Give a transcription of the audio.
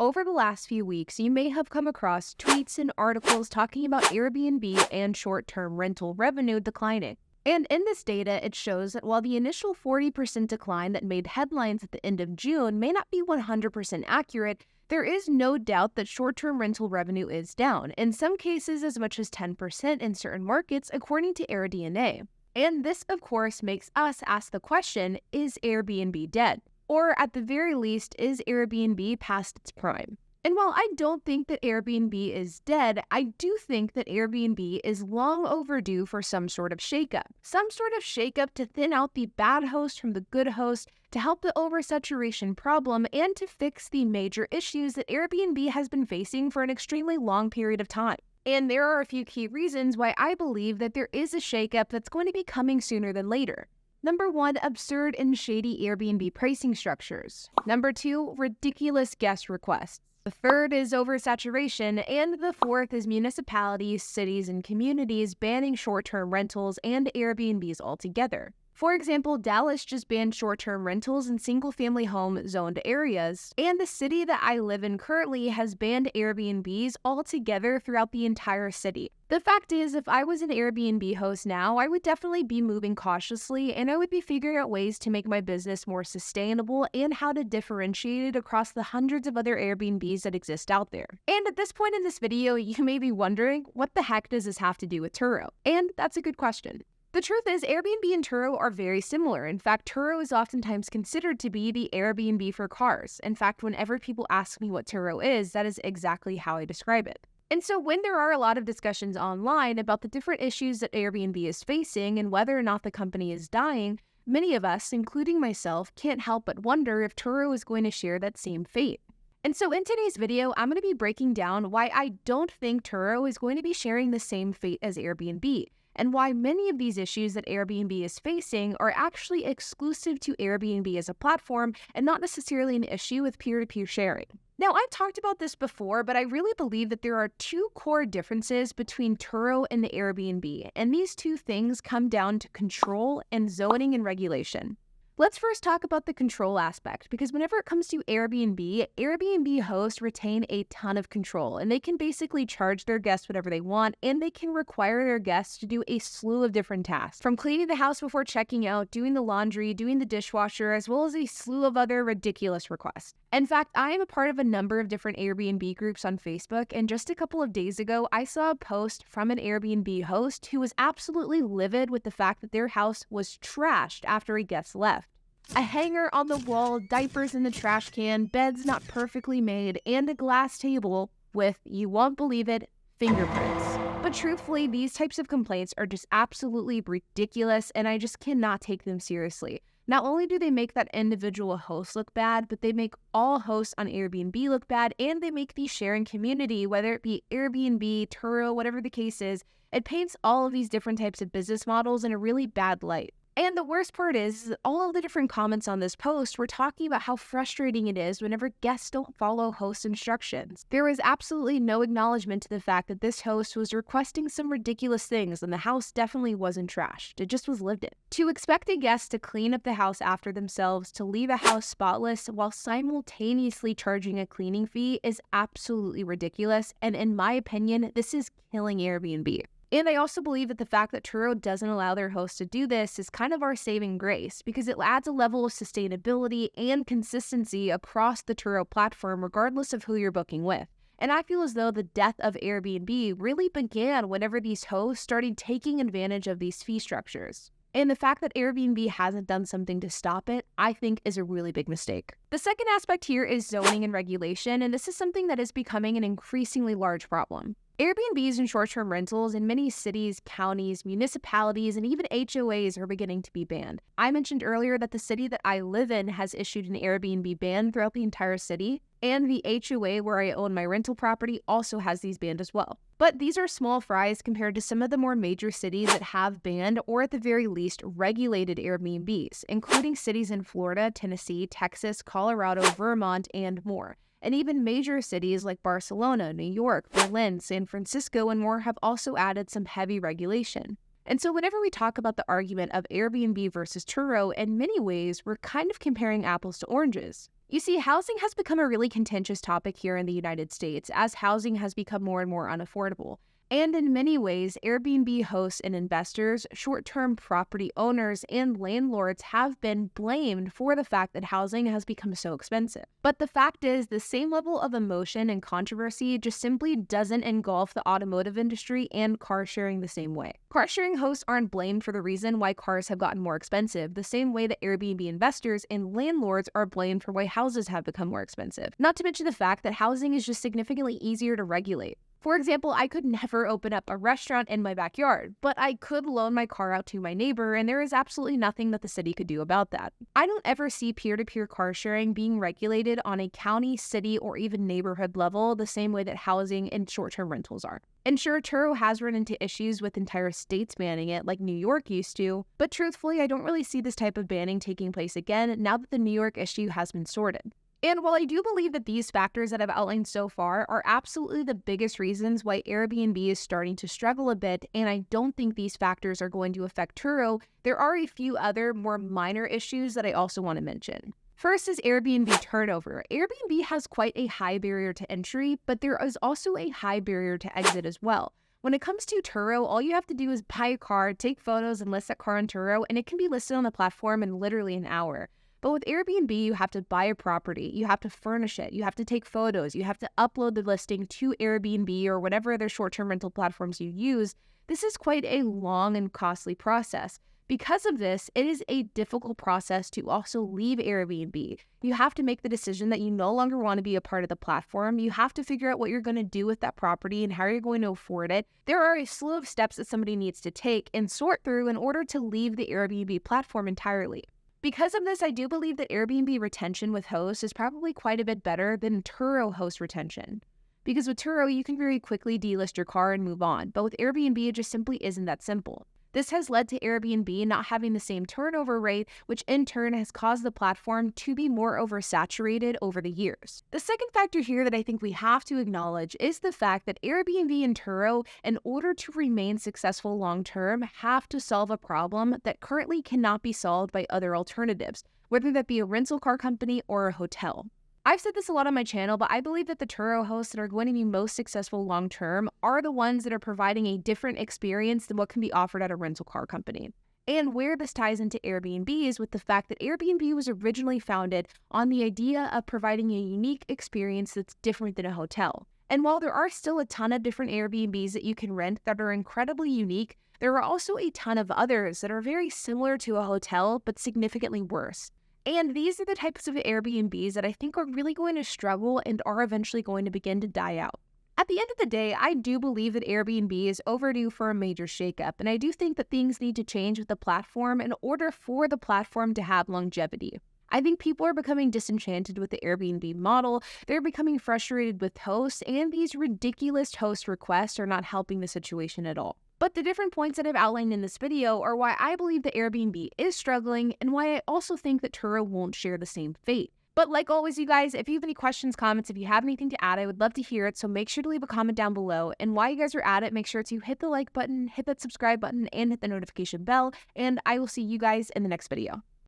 Over the last few weeks, you may have come across tweets and articles talking about Airbnb and short-term rental revenue declining. And in this data, it shows that while the initial 40% decline that made headlines at the end of June may not be 100% accurate, there is no doubt that short-term rental revenue is down, in some cases as much as 10% in certain markets, according to AirDNA. And this, of course, makes us ask the question, is Airbnb dead? Or at the very least, is Airbnb past its prime? And while I don't think that Airbnb is dead, I do think that Airbnb is long overdue for some sort of shakeup. Some sort of shakeup to thin out the bad host from the good host, to help the oversaturation problem, and to fix the major issues that Airbnb has been facing for an extremely long period of time. And there are a few key reasons why I believe that there is a shakeup that's going to be coming sooner than later. Number 1, absurd and shady Airbnb pricing structures. Number 2, ridiculous guest requests. The third is oversaturation, and the fourth is municipalities, cities, and communities banning short-term rentals and Airbnbs altogether. For example, Dallas just banned short-term rentals in single-family home zoned areas, and the city that I live in currently has banned Airbnbs altogether throughout the entire city. The fact is, if I was an Airbnb host now, I would definitely be moving cautiously, and I would be figuring out ways to make my business more sustainable and how to differentiate it across the hundreds of other Airbnbs that exist out there. And at this point in this video, you may be wondering, what the heck does this have to do with Turo? And that's a good question. The truth is, Airbnb and Turo are very similar. In fact, Turo is oftentimes considered to be the Airbnb for cars. In fact, whenever people ask me what Turo is, that is exactly how I describe it. And so when there are a lot of discussions online about the different issues that Airbnb is facing and whether or not the company is dying, many of us, including myself, can't help but wonder if Turo is going to share that same fate. And so in today's video, I'm going to be breaking down why I don't think Turo is going to be sharing the same fate as Airbnb, and why many of these issues that Airbnb is facing are actually exclusive to Airbnb as a platform and not necessarily an issue with peer-to-peer sharing. Now, I've talked about this before, but I really believe that there are two core differences between Turo and the Airbnb, and these two things come down to control and zoning and regulation. Let's first talk about the control aspect, because whenever it comes to Airbnb, Airbnb hosts retain a ton of control, and they can basically charge their guests whatever they want, and they can require their guests to do a slew of different tasks, from cleaning the house before checking out, doing the laundry, doing the dishwasher, as well as a slew of other ridiculous requests. In fact, I am a part of a number of different Airbnb groups on Facebook, and just a couple of days ago, I saw a post from an Airbnb host who was absolutely livid with the fact that their house was trashed after a guest left. A hanger on the wall, diapers in the trash can, beds not perfectly made, and a glass table with, you won't believe it, fingerprints. But truthfully, these types of complaints are just absolutely ridiculous, and I just cannot take them seriously. Not only do they make that individual host look bad, but they make all hosts on Airbnb look bad, and they make the sharing community, whether it be Airbnb, Turo, whatever the case is, it paints all of these different types of business models in a really bad light. And the worst part is that all of the different comments on this post were talking about how frustrating it is whenever guests don't follow host instructions. There was absolutely no acknowledgement to the fact that this host was requesting some ridiculous things, and the house definitely wasn't trashed. It just was lived in. To expect a guest to clean up the house after themselves, to leave a house spotless while simultaneously charging a cleaning fee is absolutely ridiculous, and in my opinion, this is killing Airbnb. And I also believe that the fact that Turo doesn't allow their hosts to do this is kind of our saving grace, because it adds a level of sustainability and consistency across the Turo platform regardless of who you're booking with. And I feel as though the death of Airbnb really began whenever these hosts started taking advantage of these fee structures. And the fact that Airbnb hasn't done something to stop it, I think, is a really big mistake. The second aspect here is zoning and regulation, and this is something that is becoming an increasingly large problem. Airbnbs and short-term rentals in many cities, counties, municipalities, and even HOAs are beginning to be banned. I mentioned earlier that the city that I live in has issued an Airbnb ban throughout the entire city, and the HOA where I own my rental property also has these banned as well. But these are small fries compared to some of the more major cities that have banned, or at the very least, regulated Airbnbs, including cities in Florida, Tennessee, Texas, Colorado, Vermont, and more. And even major cities like Barcelona, New York, Berlin, San Francisco, and more have also added some heavy regulation. And so whenever we talk about the argument of Airbnb versus Turo, in many ways, we're kind of comparing apples to oranges. You see, housing has become a really contentious topic here in the United States as housing has become more and more unaffordable. And in many ways, Airbnb hosts and investors, short-term property owners, and landlords have been blamed for the fact that housing has become so expensive. But the fact is, the same level of emotion and controversy just simply doesn't engulf the automotive industry and car sharing the same way. Car sharing hosts aren't blamed for the reason why cars have gotten more expensive, the same way that Airbnb investors and landlords are blamed for why houses have become more expensive. Not to mention the fact that housing is just significantly easier to regulate. For example, I could never open up a restaurant in my backyard, but I could loan my car out to my neighbor, and there is absolutely nothing that the city could do about that. I don't ever see peer-to-peer car sharing being regulated on a county, city, or even neighborhood level the same way that housing and short-term rentals are. And sure, Turo has run into issues with entire states banning it, like New York used to, but truthfully, I don't really see this type of banning taking place again now that the New York issue has been sorted. And while I do believe that these factors that I've outlined so far are absolutely the biggest reasons why Airbnb is starting to struggle a bit, and I don't think these factors are going to affect Turo, there are a few other more minor issues that I also want to mention. First is Airbnb turnover. Airbnb has quite a high barrier to entry, but there is also a high barrier to exit as well. When it comes to Turo, all you have to do is buy a car, take photos, and list that car on Turo, and it can be listed on the platform in literally an hour. But with Airbnb, you have to buy a property, you have to furnish it, you have to take photos, you have to upload the listing to Airbnb or whatever other short-term rental platforms you use. This is quite a long and costly process. Because of this, it is a difficult process to also leave Airbnb. You have to make the decision that you no longer want to be a part of the platform. You have to figure out what you're going to do with that property and how you're going to afford it. There are a slew of steps that somebody needs to take and sort through in order to leave the Airbnb platform entirely. Because of this, I do believe that Airbnb retention with hosts is probably quite a bit better than Turo host retention. Because with Turo, you can very quickly delist your car and move on, but with Airbnb, it just simply isn't that simple. This has led to Airbnb not having the same turnover rate, which in turn has caused the platform to be more oversaturated over the years. The second factor here that I think we have to acknowledge is the fact that Airbnb and Turo, in order to remain successful long-term, have to solve a problem that currently cannot be solved by other alternatives, whether that be a rental car company or a hotel. I've said this a lot on my channel, but I believe that the Turo hosts that are going to be most successful long-term are the ones that are providing a different experience than what can be offered at a rental car company. And where this ties into Airbnb is with the fact that Airbnb was originally founded on the idea of providing a unique experience that's different than a hotel. And while there are still a ton of different Airbnbs that you can rent that are incredibly unique, there are also a ton of others that are very similar to a hotel, but significantly worse. And these are the types of Airbnbs that I think are really going to struggle and are eventually going to begin to die out. At the end of the day, I do believe that Airbnb is overdue for a major shakeup, and I do think that things need to change with the platform in order for the platform to have longevity. I think people are becoming disenchanted with the Airbnb model, they're becoming frustrated with hosts, and these ridiculous host requests are not helping the situation at all. But the different points that I've outlined in this video are why I believe that Airbnb is struggling and why I also think that Turo won't share the same fate. But like always, you guys, if you have any questions, comments, if you have anything to add, I would love to hear it. So make sure to leave a comment down below. And while you guys are at it, make sure to hit the like button, hit that subscribe button, and hit the notification bell. And I will see you guys in the next video.